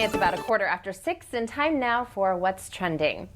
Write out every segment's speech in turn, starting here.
It's about 6:15 and time now for What's Trending.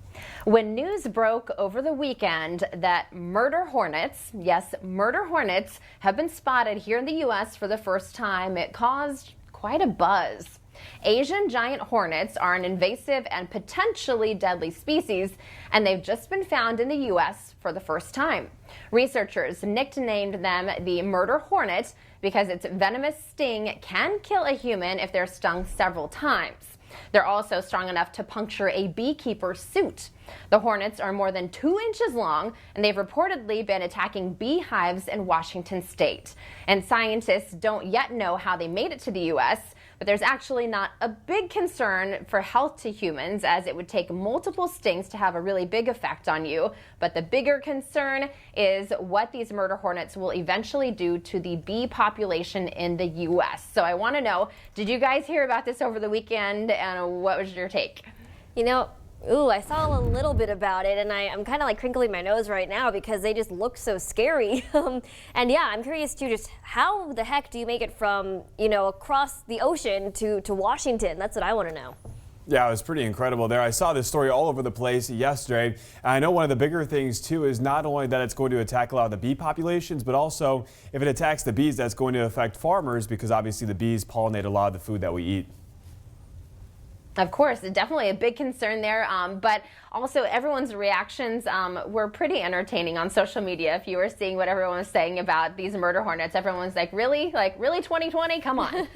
When news broke over the weekend that murder hornets, yes, murder hornets, have been spotted here in the U.S. for the first time, it caused quite a buzz. Asian giant hornets are an invasive and potentially deadly species, and they've just been found in the U.S. for the first time. Researchers nicknamed them the murder hornet because its venomous sting can kill a human if they're stung several times. They're also strong enough to puncture a beekeeper's suit. The hornets are more than 2 inches long, and they've reportedly been attacking beehives in Washington state. And scientists don't yet know how they made it to the U.S., but there's actually not a big concern for health to humans, as it would take multiple stings to have a really big effect on you. But the bigger concern is what these murder hornets will eventually do to the bee population in the U.S. So I want to know, did you guys hear about this over the weekend, and what was your take? I saw a little bit about it, and I'm kind of like crinkling my nose right now because they just look so scary. And yeah, I'm curious too, just how the heck do you make it from, across the ocean to Washington? That's what I want to know. Yeah, it was pretty incredible there. I saw this story all over the place yesterday. And I know one of the bigger things too is not only that it's going to attack a lot of the bee populations, but also if it attacks the bees, that's going to affect farmers because obviously the bees pollinate a lot of the food that we eat. Of course, definitely a big concern there, but also everyone's reactions were pretty entertaining on social media. If you were seeing what everyone was saying about these murder hornets, everyone's like, really 2020? Come on.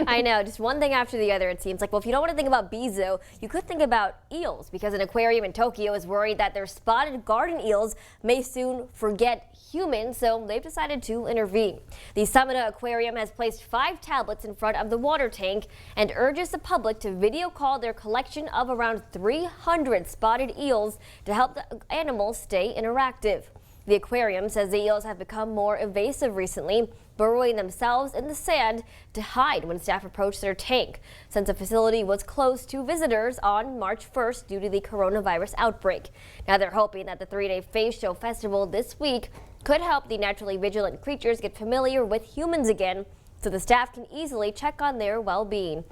I know, just one thing after the other, it seems like. Well, if you don't want to think about bees, though, you could think about eels, because an aquarium in Tokyo is worried that their spotted garden eels may soon forget humans, so they've decided to intervene. The Sumida Aquarium has placed 5 tablets in front of the water tank and urges the public to video call their collection of around 300 spotted eels to help the animals stay interactive. The aquarium says the eels have become more evasive recently, burrowing themselves in the sand to hide when staff approach their tank, since the facility was closed to visitors on March 1st due to the coronavirus outbreak. Now they're hoping that the 3-day Face Show Festival this week could help the naturally vigilant creatures get familiar with humans again, so the staff can easily check on their well-being.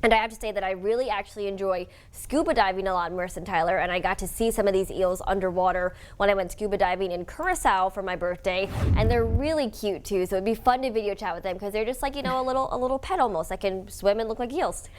And I have to say that I really actually enjoy scuba diving a lot, Marissa and Tyler, and I got to see some of these eels underwater when I went scuba diving in Curacao for my birthday, and they're really cute too, so it'd be fun to video chat with them because they're just like, a little pet almost that can swim and look like eels.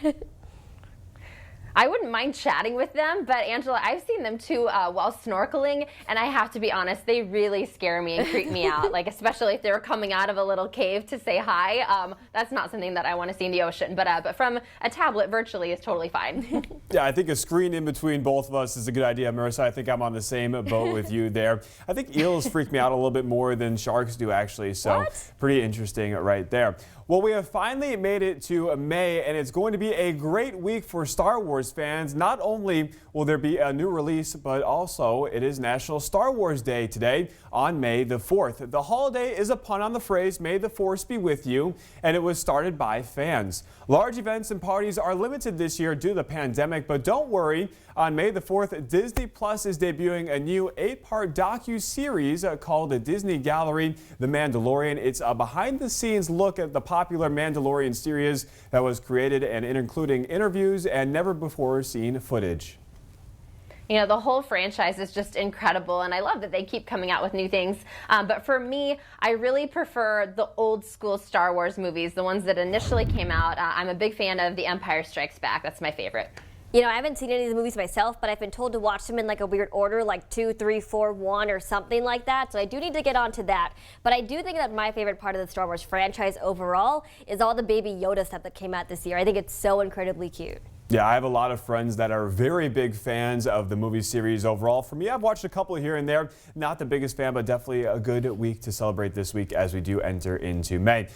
I wouldn't mind chatting with them, but Angela, I've seen them too while snorkeling, and I have to be honest, they really scare me and creep me out. Like, especially if they're coming out of a little cave to say hi. That's not something that I want to see in the ocean, but from a tablet virtually is totally fine. Yeah, I think a screen in between both of us is a good idea, Marissa. I think I'm on the same boat with you there. I think eels freak me out a little bit more than sharks do, actually, so pretty interesting right there. Well, we have finally made it to May, and it's going to be a great week for Star Wars fans. Not only will there be a new release, but also it is National Star Wars Day today on May the 4th. The holiday is a pun on the phrase, "May the Force be with you," and it was started by fans. Large events and parties are limited this year due to the pandemic, but don't worry. On May the 4th, Disney Plus is debuting a new 8-part docu-series called The Disney Gallery, The Mandalorian. It's a behind-the-scenes look at the popular Mandalorian series that was created, and including interviews and never-before-seen footage. The whole franchise is just incredible, and I love that they keep coming out with new things. But for me, I really prefer the old school Star Wars movies, the ones that initially came out. I'm a big fan of The Empire Strikes Back. That's my favorite. I haven't seen any of the movies myself, but I've been told to watch them in like a weird order, like 2, 3, 4, 1 or something like that. So I do need to get onto that. But I do think that my favorite part of the Star Wars franchise overall is all the Baby Yoda stuff that came out this year. I think it's so incredibly cute. Yeah, I have a lot of friends that are very big fans of the movie series overall. For me, I've watched a couple here and there. Not the biggest fan, but definitely a good week to celebrate this week as we do enter into May.